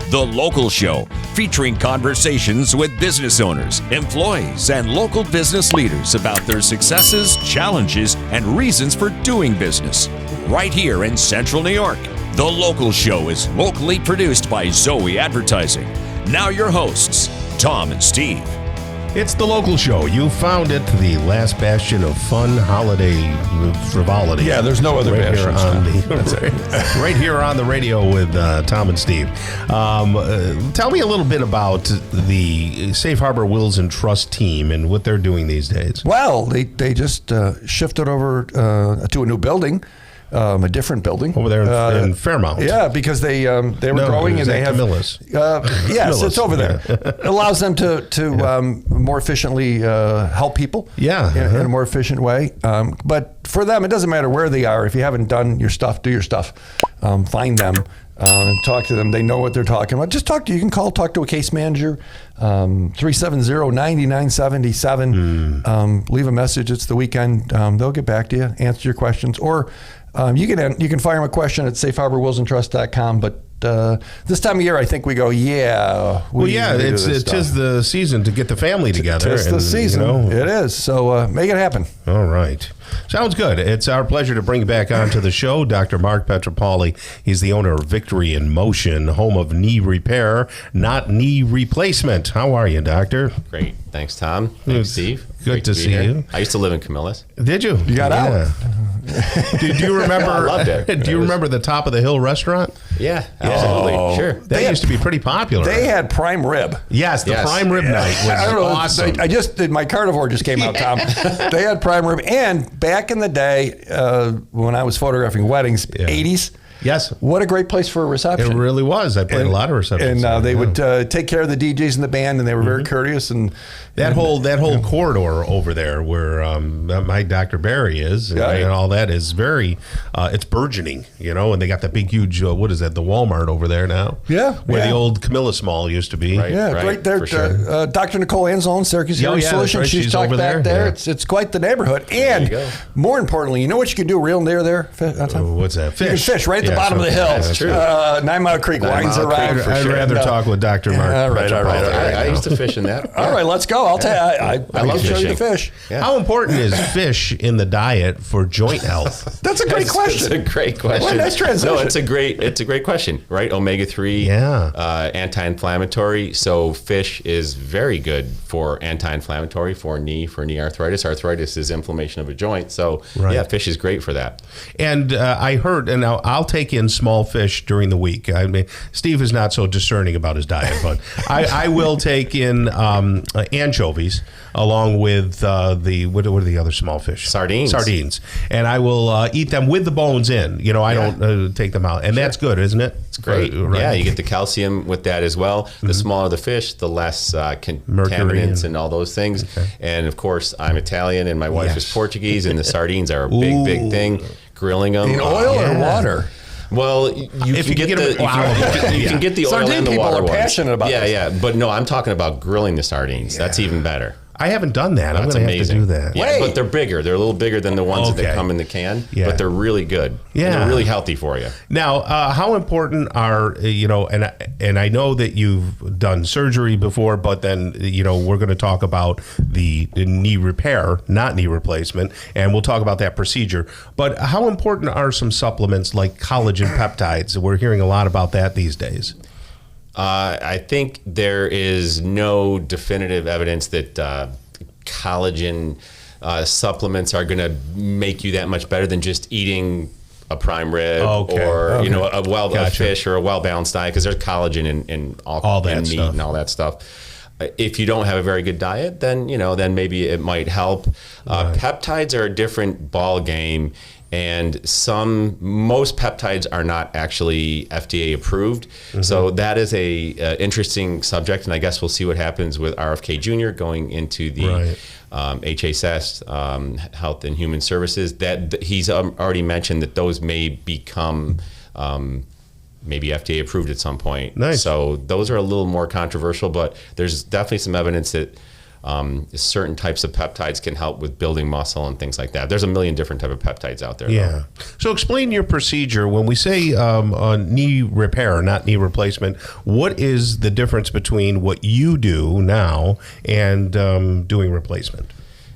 The Local Show, featuring conversations with business owners, employees, and local business leaders about their successes, challenges, and reasons for doing business. Right here in Central New York. The Local Show is locally produced by Zoe Advertising. Now your hosts, Tom and Steve. It's The Local Show. You found it, the last bastion of fun holiday frivolity. Yeah, there's no other bastion. Right here on the radio with Tom and Steve. Tell me a little bit about the Safe Harbor Wills and Trust team and what they're doing these days. Well, they just shifted over to a new building. A different building over there in Fairmount. Yeah, because they were growing and they have Camillus. Yes, it's over there. It allows them to more efficiently help people. Yeah, in a more efficient way. But for them, it doesn't matter where they are. If you haven't done your stuff, do your stuff. Find them. Talk to them. They know what they're talking about. Just talk to you can talk to a case manager, 370-9977. Leave a message. It's the weekend. They'll get back to you, answer your questions, or you can fire them a question at safeharborwillsandtrust.com. But this time of year, I think we go, it is the season to get the family together. It's the season. It is. So make it happen. All right. Sounds good. It's our pleasure to bring back onto the show Dr. Marc Pietropaoli. He's the owner of Victory in Motion, home of knee repair, not knee replacement. How are you, Doctor? Great. Thanks, Tom. Thanks, Steve. Good to see you. I used to live in Camillus. Did you? You got out. Do you remember? I loved it. Do you remember the Top of the Hill restaurant? Yeah, absolutely. Sure. That used to be pretty popular. They had prime rib. Yes, the prime rib night was awesome. I just did, my carnivore just came out, Tom. They had prime rib. And back in the day, when I was photographing weddings, 80s. Yes. What a great place for a reception. It really was. I played a lot of receptions. And they would take care of the DJs and the band, and they were very courteous. And that whole corridor over there where my Dr. Barry is and all that is very, it's burgeoning, and they got that big, huge, what is that, the Walmart over there now? Yeah. Where the old Camillus Mall used to be. Right, right there. Sure. Dr. Nicole Anzalone, Syracuse Hearing Solutions. Right. She's talked back there. Yeah. It's quite the neighborhood. And more importantly, you know what you can do real near there? What's that? Fish. You can fish right at the bottom of the hill. That's true. 9 Mile Creek winds around. I'd rather talk with Dr. Marc. All right. I used to fish in that. All right, let's go. I'll tell you. I love show you the fish. Yeah. How important is fish in the diet for joint health? That's a great question. It's a great question. Well, nice transition. No, it's a great question, right? Omega-3, anti-inflammatory. So fish is very good for anti-inflammatory for knee arthritis. Arthritis is inflammation of a joint. So fish is great for that. And I heard, and now I'll take in small fish during the week. I mean, Steve is not so discerning about his diet, but I will take in anchovies along with what are the other small fish? Sardines. And I will eat them with the bones in. I don't take them out. And that's good, isn't it? It's great. Right. Yeah, you get the calcium with that as well. The smaller the fish, the less contaminants and all those things. Okay. And of course, I'm Italian and my wife is Portuguese, and the sardines are a big thing. Grilling them. In oil or water? Well, you can get the oil Sardine and the people water are ones. passionate about this. Yeah. But no, I'm talking about grilling the sardines. That's even better. I haven't done that. I'm going to have to do that. Yeah, but they're bigger. They're a little bigger than the ones that come in the can, but they're really good. Yeah. And they're really healthy for you. Now, how important are, and I know that you've done surgery before, but then, we're going to talk about the knee repair, not knee replacement, and we'll talk about that procedure. But how important are some supplements like collagen peptides? We're hearing a lot about that these days. I think there is no definitive evidence that collagen supplements are going to make you that much better than just eating a prime rib or a fish or a well-balanced diet, because there's collagen in all that meat stuff. And all that stuff. If you don't have a very good diet, then maybe it might help. Peptides are a different ball game. And most peptides are not actually FDA approved. Mm-hmm. So that is a interesting subject, and I guess we'll see what happens with RFK Jr. going into the HHS, Health and Human Services. That he's already mentioned that those may become maybe FDA approved at some point. Nice. So those are a little more controversial, but there's definitely some evidence that Certain types of peptides can help with building muscle and things like that. There's a million different type of peptides out there. Yeah. So explain your procedure. When we say knee repair, not knee replacement, what is the difference between what you do now and doing replacement?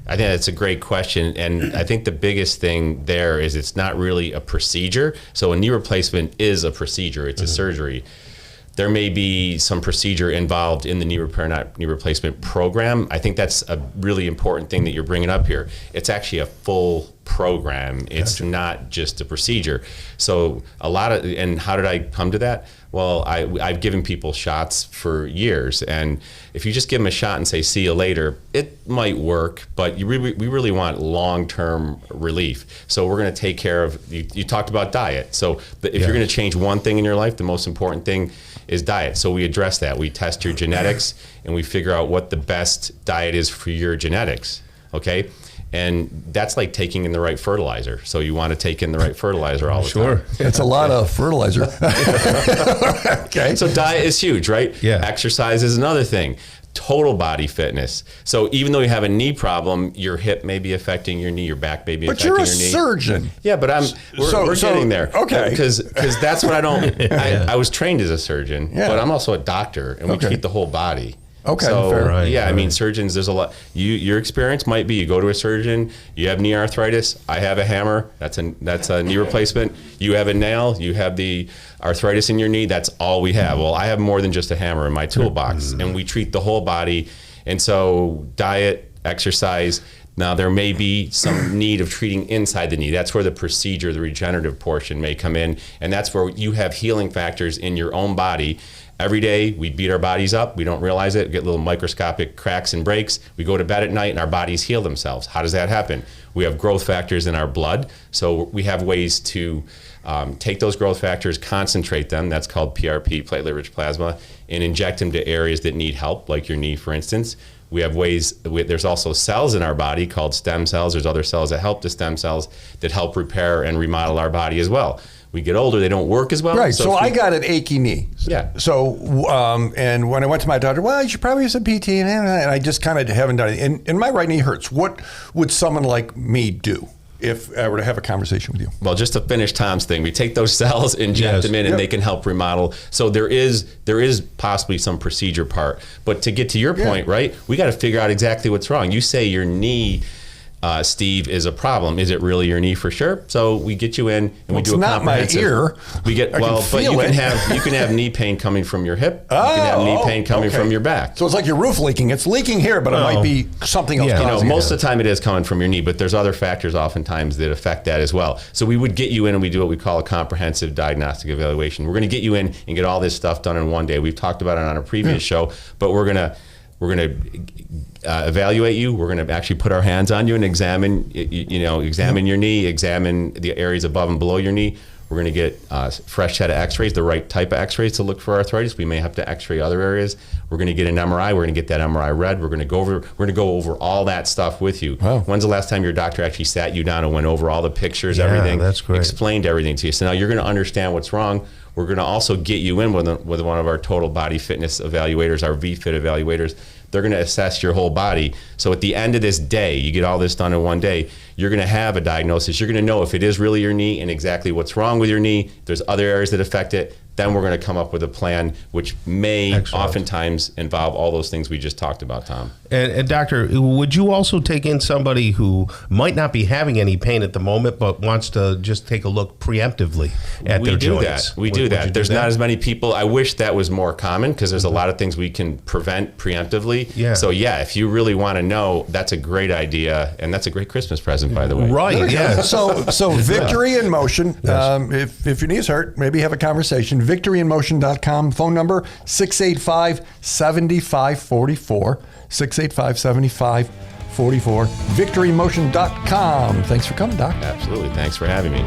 I think that's a great question. And I think the biggest thing there is it's not really a procedure. So a knee replacement is a procedure. It's a surgery. There may be some procedure involved in the knee repair, not knee replacement program. I think that's a really important thing that you're bringing up here. It's actually a full program. It's not just a procedure. So and how did I come to that? Well, I've given people shots for years, and if you just give them a shot and say, see you later, it might work, but we really want long-term relief. So we're gonna take care of, you talked about diet. So if you're gonna change one thing in your life, the most important thing is diet. So we address that. We test your genetics and we figure out what the best diet is for your genetics, okay? And that's like taking in the right fertilizer. So you want to take in the right fertilizer all the time. It's a lot of fertilizer. Okay. So diet is huge, right? Yeah. Exercise is another thing. Total body fitness. So even though you have a knee problem, your hip may be affecting your knee, your back may be affecting your knee. But you're a surgeon. Yeah, but we're getting there. Okay. Because that's what I don't, I was trained as a surgeon, but I'm also a doctor, and we treat the whole body. Okay, so, fair. Right, yeah, right. I mean, surgeons, there's a lot. Your experience might be you go to a surgeon, you have knee arthritis, I have a hammer, that's a knee replacement. You have a nail, you have the arthritis in your knee, that's all we have. Well, I have more than just a hammer in my toolbox, and we treat the whole body. And so diet, exercise, now there may be some need of treating inside the knee. That's where the procedure, the regenerative portion may come in, and that's where you have healing factors in your own body. Every day we beat our bodies up, we don't realize it, we get little microscopic cracks and breaks. We go to bed at night and our bodies heal themselves. How does that happen? We have growth factors in our blood, so we have ways to take those growth factors, concentrate them, that's called PRP, platelet-rich plasma, and inject them to areas that need help, like your knee, for instance. We have ways, there's also cells in our body called stem cells. There's other cells that help the stem cells that help repair and remodel our body as well. We get older, they don't work as well. Right, so I got an achy knee. Yeah. So, and when I went to my doctor, well, you should probably have some PT, and I just kind of haven't done it. And my right knee hurts. What would someone like me do if I were to have a conversation with you? Well, just to finish Tom's thing, we take those cells, inject them in, and they can help remodel. So there is possibly some procedure part. But to get to your point, right, we got to figure out exactly what's wrong. You say your knee, Steve, is a problem. Is it really your knee for sure? So we get you in and we do a comprehensive. It's not my ear. We get but you can have knee pain coming from your hip. You can have knee pain coming from your back. So it's like your roof leaking. It's leaking here, but it might be something else. Yeah. Most of the time it is coming from your knee, but there's other factors oftentimes that affect that as well. So we would get you in and we do what we call a comprehensive diagnostic evaluation. We're going to get you in and get all this stuff done in one day. We've talked about it on a previous show, but we're going to evaluate you. We're going to actually put our hands on you and examine your knee, examine the areas above and below your knee. We're going to get a fresh set of x-rays, the right type of x-rays to look for arthritis. We may have to x-ray other areas. We're going to get an MRI. We're going to get that MRI read. We're going to go over all that stuff with you. Wow. When's the last time your doctor actually sat you down and went over all the pictures, everything? That's great. Explained everything to you. So now you're going to understand what's wrong. We're going to also get you in with one of our total body fitness evaluators, our VFit evaluators. They're going to assess your whole body. So at the end of this day, you get all this done in one day, you're going to have a diagnosis. You're going to know if it is really your knee and exactly what's wrong with your knee. If there's other areas that affect it. Then we're going to come up with a plan, which may oftentimes involve all those things we just talked about, Tom. And Doctor, would you also take in somebody who might not be having any pain at the moment, but wants to just take a look preemptively at their joints? We do that. There's not as many people. I wish that was more common because there's a lot of things we can prevent preemptively. Yeah. So yeah, if you really want to know, that's a great idea, and that's a great Christmas present, by the way. Right. Yeah. So Victory in Motion. If your knees hurt, maybe have a conversation. VictoryInMotion.com. Phone number 685-7544. 685-7544. VictoryInMotion.com. Thanks for coming, Doc. Absolutely. Thanks for having me.